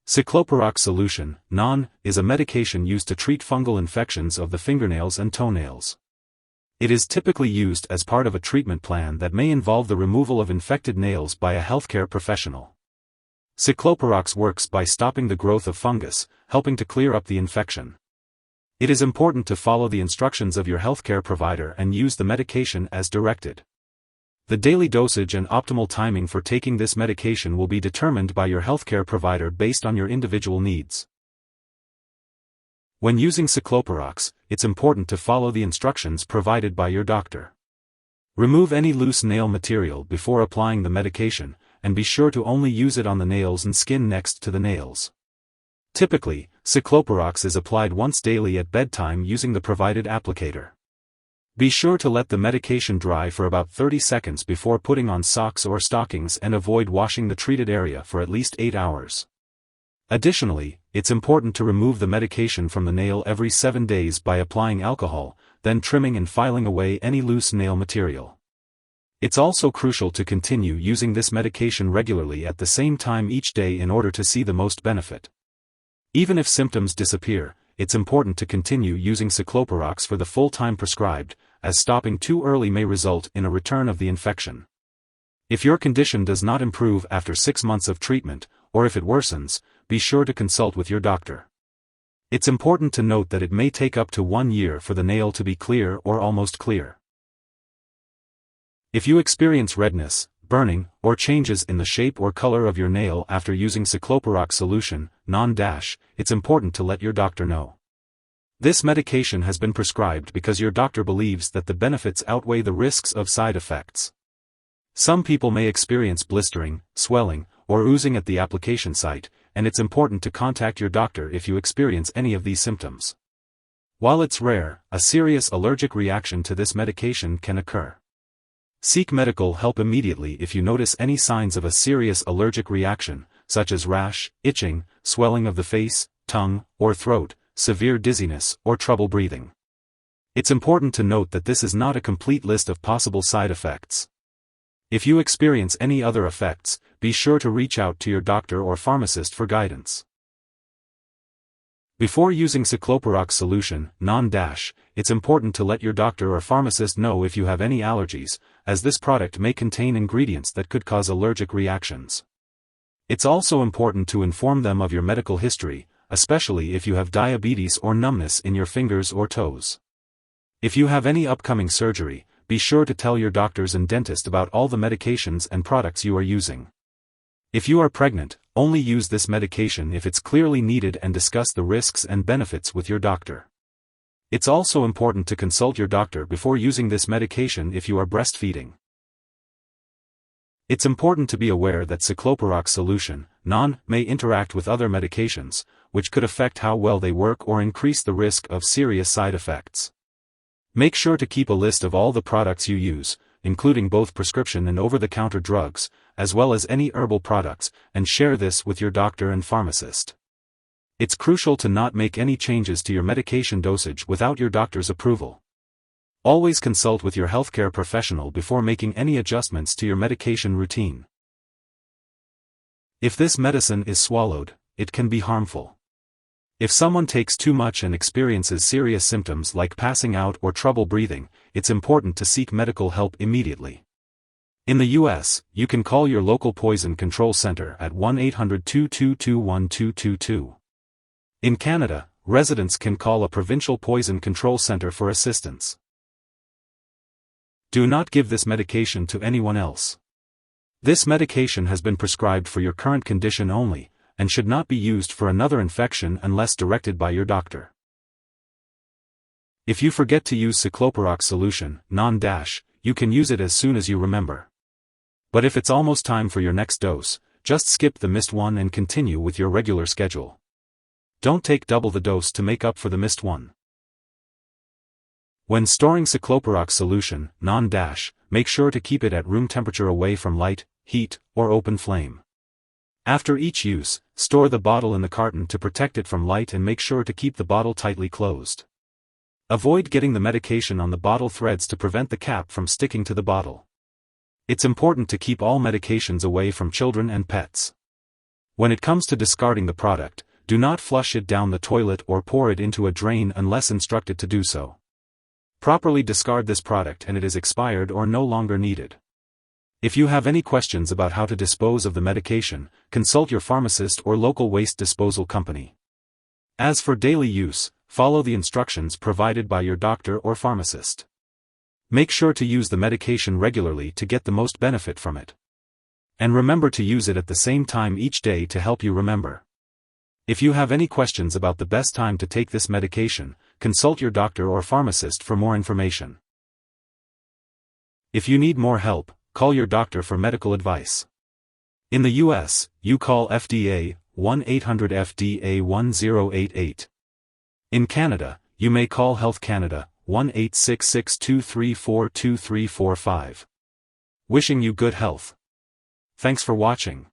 Ciclopirox Solution, (NON), is a medication used to treat fungal infections of the fingernails and toenails. It is typically used as part of a treatment plan that may involve the removal of infected nails by a healthcare professional. Ciclopirox works by stopping the growth of fungus, helping to clear up the infection. It is important to follow the instructions of your healthcare provider and use the medication as directed. The daily dosage and optimal timing for taking this medication will be determined by your healthcare provider based on your individual needs. When using Ciclopirox, it's important to follow the instructions provided by your doctor. Remove any loose nail material before applying the medication, and be sure to only use it on the nails and skin next to the nails. Typically, Ciclopirox is applied once daily at bedtime using the provided applicator. Be sure to let the medication dry for about 30 seconds before putting on socks or stockings and avoid washing the treated area for at least 8 hours. Additionally, it's important to remove the medication from the nail every 7 days by applying alcohol, then trimming and filing away any loose nail material. It's also crucial to continue using this medication regularly at the same time each day in order to see the most benefit. Even if symptoms disappear, it's important to continue using Ciclopirox for the full time prescribed, as stopping too early may result in a return of the infection. If your condition does not improve after 6 months of treatment, or if it worsens, be sure to consult with your doctor. It's important to note that it may take up to 1 year for the nail to be clear or almost clear. If you experience redness, burning, or changes in the shape or color of your nail after using Ciclopirox Solution, (NON), it's important to let your doctor know. This medication has been prescribed because your doctor believes that the benefits outweigh the risks of side effects. Some people may experience blistering, swelling, or oozing at the application site, and it's important to contact your doctor if you experience any of these symptoms. While it's rare, a serious allergic reaction to this medication can occur. Seek medical help immediately if you notice any signs of a serious allergic reaction, such as rash, itching, swelling of the face, tongue, or throat, severe dizziness, or trouble breathing. It's important to note that this is not a complete list of possible side effects. If you experience any other effects, be sure to reach out to your doctor or pharmacist for guidance. Before using Ciclopirox Solution, (NON), it's important to let your doctor or pharmacist know if you have any allergies, as this product may contain ingredients that could cause allergic reactions. It's also important to inform them of your medical history, especially if you have diabetes or numbness in your fingers or toes. If you have any upcoming surgery, be sure to tell your doctors and dentist about all the medications and products you are using. If you are pregnant, only use this medication if it's clearly needed and discuss the risks and benefits with your doctor. It's also important to consult your doctor before using this medication if you are breastfeeding. It's important to be aware that Ciclopirox Solution, (NON), may interact with other medications, which could affect how well they work or increase the risk of serious side effects. Make sure to keep a list of all the products you use, including both prescription and over-the-counter drugs, as well as any herbal products, and share this with your doctor and pharmacist. It's crucial to not make any changes to your medication dosage without your doctor's approval. Always consult with your healthcare professional before making any adjustments to your medication routine. If this medicine is swallowed, it can be harmful. If someone takes too much and experiences serious symptoms like passing out or trouble breathing, it's important to seek medical help immediately. In the U.S., you can call your local poison control center at 1-800-222-1222. In Canada, residents can call a provincial poison control center for assistance. Do not give this medication to anyone else. This medication has been prescribed for your current condition only, and should not be used for another infection unless directed by your doctor. If you forget to use Ciclopirox Solution, (NON), you can use it as soon as you remember. But if it's almost time for your next dose, just skip the missed one and continue with your regular schedule. Don't take double the dose to make up for the missed one. When storing Ciclopirox Solution, (NON), make sure to keep it at room temperature away from light, heat, or open flame. After each use, store the bottle in the carton to protect it from light and make sure to keep the bottle tightly closed. Avoid getting the medication on the bottle threads to prevent the cap from sticking to the bottle. It's important to keep all medications away from children and pets. When it comes to discarding the product, do not flush it down the toilet or pour it into a drain unless instructed to do so. Properly discard this product and it is expired or no longer needed. If you have any questions about how to dispose of the medication, consult your pharmacist or local waste disposal company. As for daily use, follow the instructions provided by your doctor or pharmacist. Make sure to use the medication regularly to get the most benefit from it. And remember to use it at the same time each day to help you remember. If you have any questions about the best time to take this medication, consult your doctor or pharmacist for more information. If you need more help, call your doctor for medical advice. In the US, you call FDA, 1-800-FDA-1088. In Canada, you may call Health Canada, 1-866-234-2345. Wishing you good health. Thanks for watching.